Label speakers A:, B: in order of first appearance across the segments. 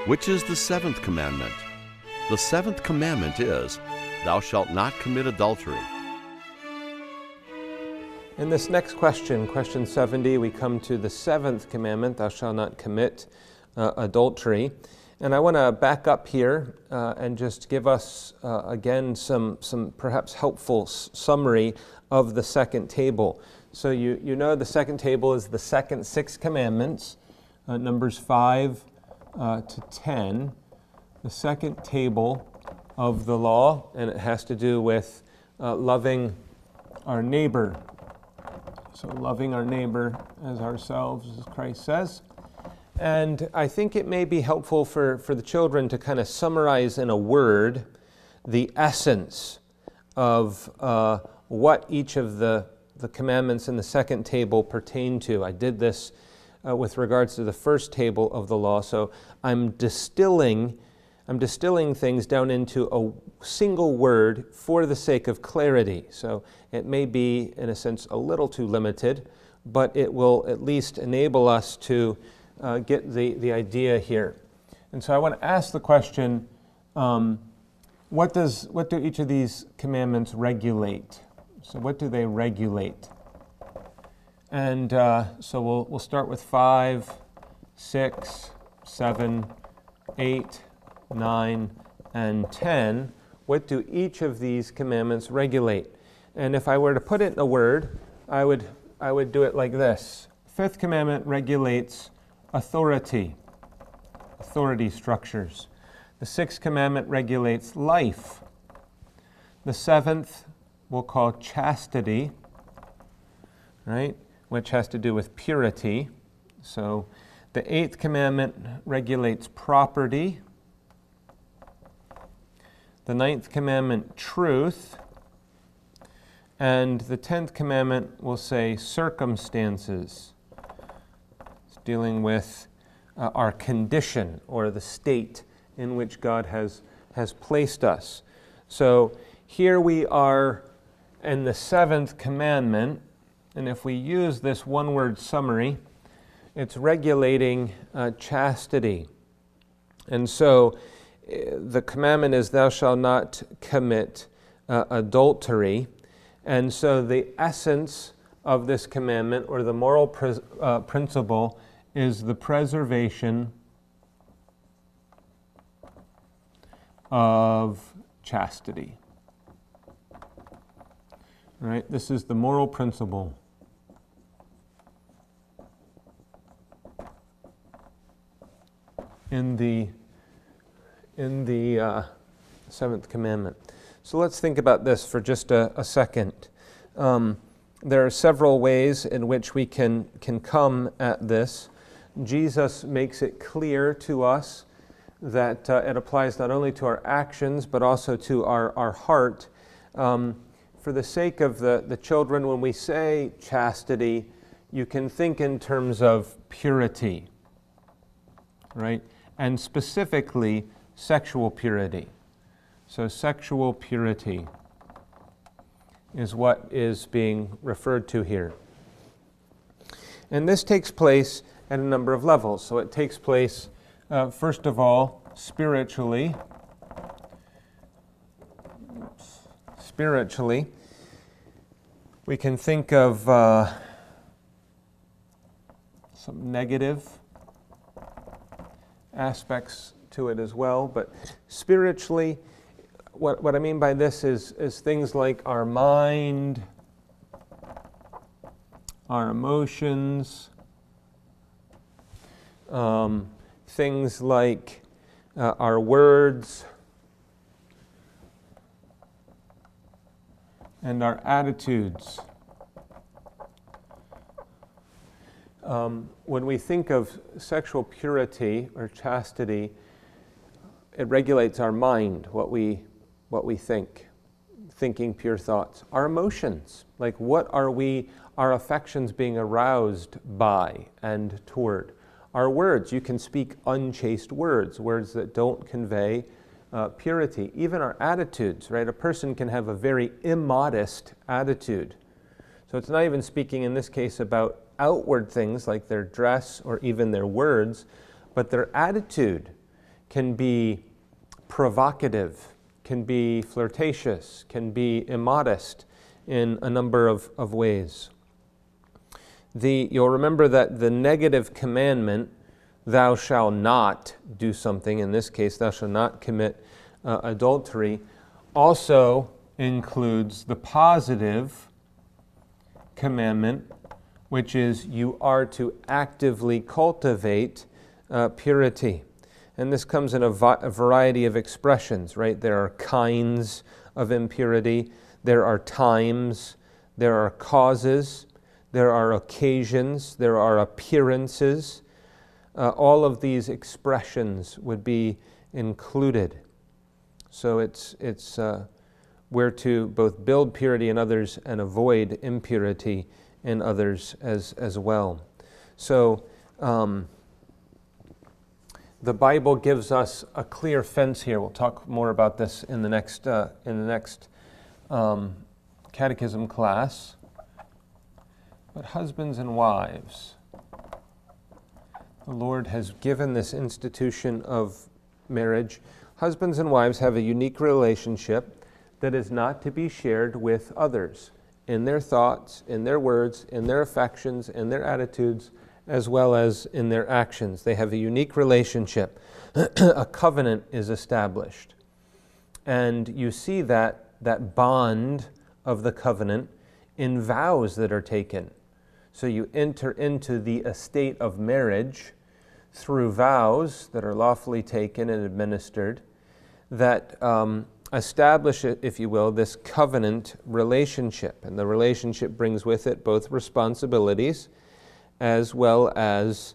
A: Which is the seventh commandment? The seventh commandment is, Thou shalt not commit adultery.
B: In this next question, question 70, we come to the seventh commandment, Thou shalt not commit adultery. And I want to back up here and just give us, again, some perhaps helpful summary of the second table. So you know the second table is the second 6 commandments, Numbers 5 to 10. The second table of the law, and it has to do with loving our neighbor. So loving our neighbor as ourselves, as Christ says. And I think it may be helpful for the children to kind of summarize in a word the essence of what each of the commandments in the second table pertain to. I did this with regards to the first table of the law. So I'm distilling things down into a single word for the sake of clarity. So it may be, in a sense, a little too limited, but it will at least enable us to get the idea here. And so I want to ask the question, what do each of these commandments regulate? So what do they regulate? And so we'll start with 5, 6, 7, 8, 9, and 10. What do each of these commandments regulate? And if I were to put it in a word, I would do it like this. Fifth commandment regulates authority structures. The sixth commandment regulates life. The seventh we'll call chastity, right, which has to do with purity. So the eighth commandment regulates property. The ninth commandment, truth. And the 10th commandment will say circumstances. It's dealing with our condition or the state in which God has placed us. So here we are in the 7th commandment, and if we use this one-word summary, it's regulating chastity. And so the commandment is, Thou shalt not commit adultery. And so the essence of this commandment, or the moral principle, is the preservation of chastity. Right? This is the moral principle. In the 7th commandment. So let's think about this for just a second. There are several ways in which we can come at this. Jesus makes it clear to us that it applies not only to our actions, but also to our heart. For the sake of the children, when we say chastity, you can think in terms of purity, right? And specifically, sexual purity. So sexual purity is what is being referred to here. And this takes place at a number of levels. So it takes place, first of all, spiritually. Spiritually, we can think of some negative aspects to it as well, but spiritually, what I mean by this is things like our mind, our emotions, things like our words, and our attitudes. When we think of sexual purity or chastity, it regulates our mind, what we think, thinking pure thoughts. Our emotions, like what are our affections being aroused by and toward. Our words, you can speak unchaste words that don't convey purity. Even our attitudes, right? A person can have a very immodest attitude. So it's not even speaking in this case about outward things like their dress or even their words, but their attitude can be provocative, can be flirtatious, can be immodest in a number of ways. You'll remember that the negative commandment, thou shalt not do something, in this case, thou shalt not commit adultery, also includes the positive commandment, which is you are to actively cultivate purity. And this comes in a variety of expressions, right? There are kinds of impurity, there are times, there are causes, there are occasions, there are appearances. All of these expressions would be included. So we're to both build purity in others and avoid impurity in others as well. So the Bible gives us a clear fence here. We'll talk more about this in the next catechism class. But husbands and wives, the Lord has given this institution of marriage. Husbands and wives have a unique relationship that is not to be shared with others in their thoughts, in their words, in their affections, in their attitudes, as well as in their actions. They have a unique relationship. A covenant is established. And you see that bond of the covenant in vows that are taken. So you enter into the estate of marriage through vows that are lawfully taken and administered that establish, if you will, this covenant relationship. And the relationship brings with it both responsibilities as well as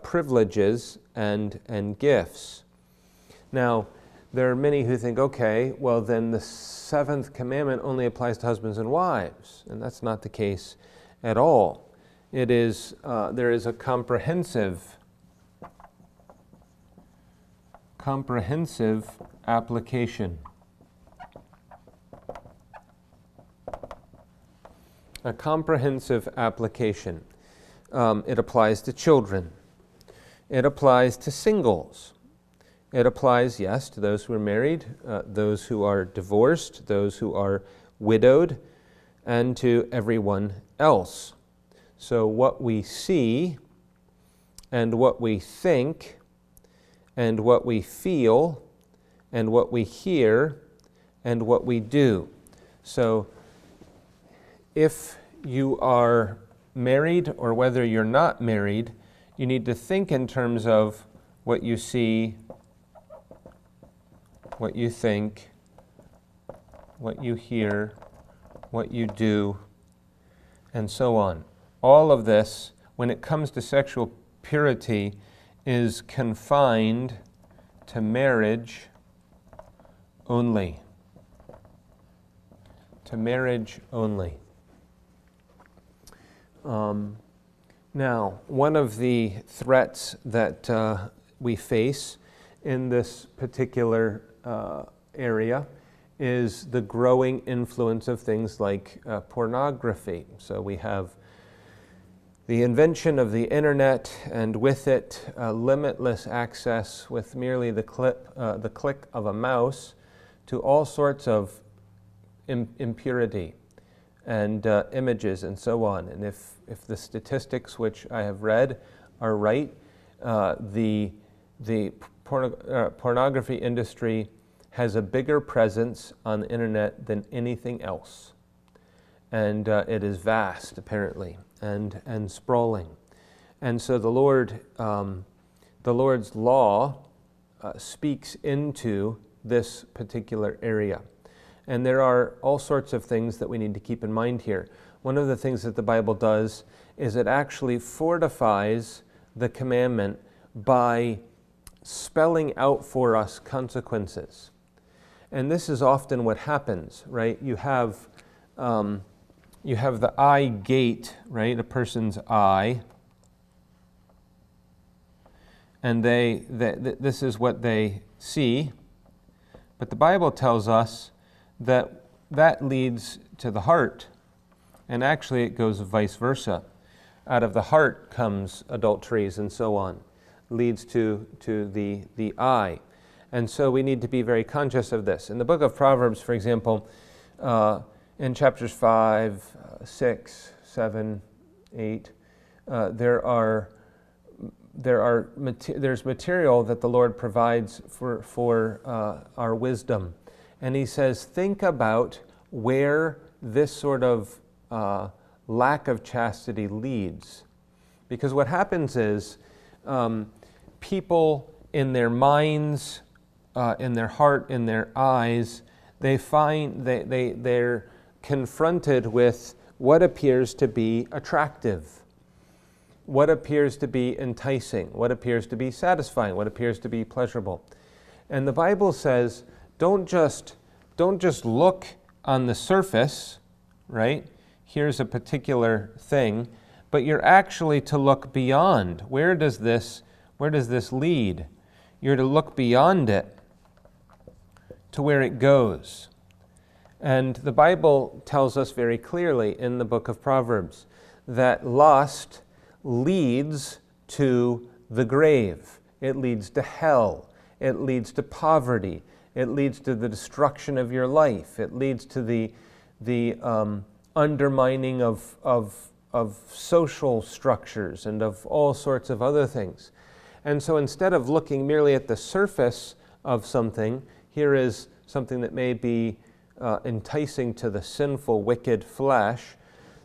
B: privileges and gifts. Now, there are many who think, okay, well then the seventh commandment only applies to husbands and wives. And that's not the case at all. There is a comprehensive application. A comprehensive application. It applies to children. It applies to singles. It applies, yes, to those who are married, those who are divorced, those who are widowed, and to everyone else. So what we see and what we think and what we feel and what we hear and what we do. So if you are married or whether you're not married, you need to think in terms of what you see, what you think, what you hear, what you do, and so on. All of this, when it comes to sexual purity, is confined to marriage only. To marriage only. Now, one of the threats that we face in this particular area is the growing influence of things like pornography. So we have the invention of the internet, and with it, limitless access with merely the click of a mouse to all sorts of impurity and images and so on. And if the statistics which I have read are right, the pornography industry has a bigger presence on the internet than anything else. And it is vast, apparently, and sprawling. And so the Lord's law speaks into this particular area. And there are all sorts of things that we need to keep in mind here. One of the things that the Bible does is it actually fortifies the commandment by spelling out for us consequences. And this is often what happens, right? You have the eye gate, right? A person's eye, and this is what they see. But the Bible tells us that leads to the heart, and actually it goes vice versa. Out of the heart comes adulteries and so on. leads to the eye. And so we need to be very conscious of this. In the book of Proverbs, for example, in chapters 5, 6, 7, 8, there's material that the Lord provides for our wisdom. And he says, think about where this sort of lack of chastity leads. Because what happens is people in their minds, in their heart, in their eyes, they're confronted with what appears to be attractive, what appears to be enticing, what appears to be satisfying, what appears to be pleasurable. And the Bible says, don't just look on the surface, right? Here's a particular thing, but you're actually to look beyond. Where does this lead? You're to look beyond it to where it goes. And the Bible tells us very clearly in the book of Proverbs that lust leads to the grave. It leads to hell. It leads to poverty. It leads to the destruction of your life. It leads to the undermining of social structures and of all sorts of other things. And so instead of looking merely at the surface of something, here is something that may be enticing to the sinful, wicked flesh.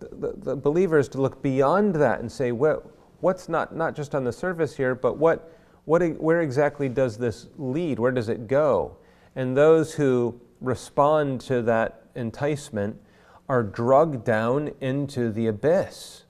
B: The believer is to look beyond that and say, what's not just on the surface here, but where exactly does this lead? Where does it go? And those who respond to that enticement are drugged down into the abyss.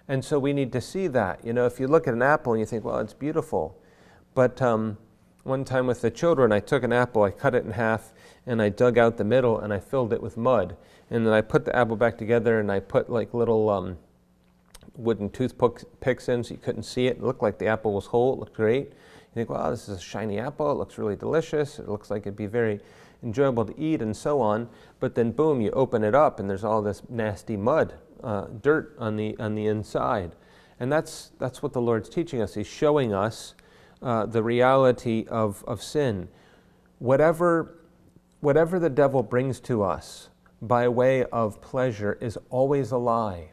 B: And so we need to see that. If you look at an apple and you think, well, it's beautiful. But one time with the children, I took an apple, I cut it in half, and I dug out the middle, and I filled it with mud. And then I put the apple back together, and I put like little wooden toothpicks in so you couldn't see it. It looked like the apple was whole. It looked great. You think, wow, this is a shiny apple. It looks really delicious. It looks like it'd be very enjoyable to eat and so on. But then, boom, you open it up, and there's all this nasty mud, dirt on the inside. And that's what the Lord's teaching us. He's showing us the reality of sin. Whatever the devil brings to us by way of pleasure is always a lie.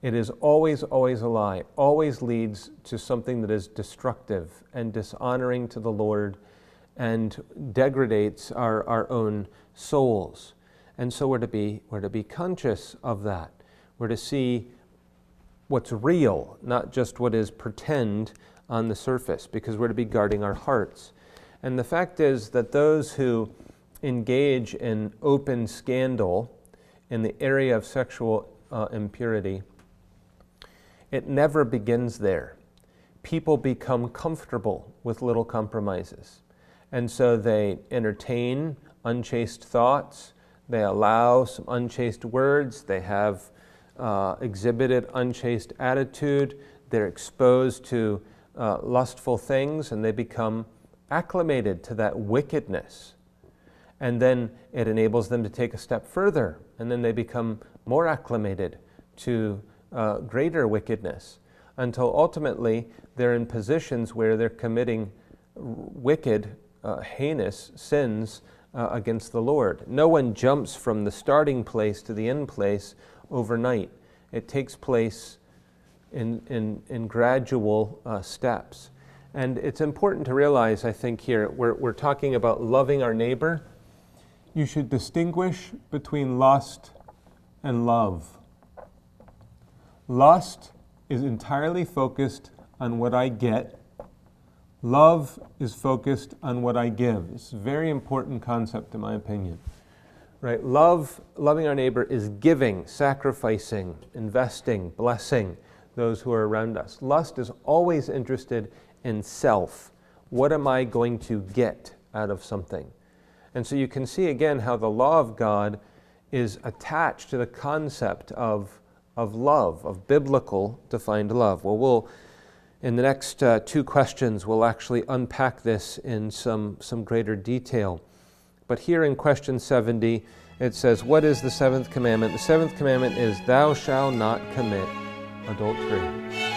B: It is always, always a lie. Always leads to something that is destructive and dishonoring to the Lord and degrades our own souls. And so we're to be conscious of that. We're to see what's real, not just what is pretend on the surface, because we're to be guarding our hearts. And the fact is that those who engage in open scandal in the area of sexual impurity, it never begins there. People become comfortable with little compromises. And so they entertain unchaste thoughts, they allow some unchaste words, they have exhibited unchaste attitude, they're exposed to lustful things, and they become acclimated to that wickedness. And then it enables them to take a step further, and then they become more acclimated to greater wickedness, until ultimately they're in positions where they're committing wicked, heinous sins against the Lord. No one jumps from the starting place to the end place overnight. It takes place in gradual steps. And it's important to realize, I think here, we're talking about loving our neighbor. You should distinguish between lust and love. Lust is entirely focused on what I get. Love is focused on what I give. It's a very important concept, in my opinion. Right? Loving our neighbor is giving, sacrificing, investing, blessing those who are around us. Lust is always interested in self. What am I going to get out of something? And so you can see again how the law of God is attached to the concept of love, of biblical defined love. Well, in the next two questions, we'll actually unpack this in some greater detail. But here in question 70, it says, what is the seventh commandment? The seventh commandment is, thou shalt not commit adultery.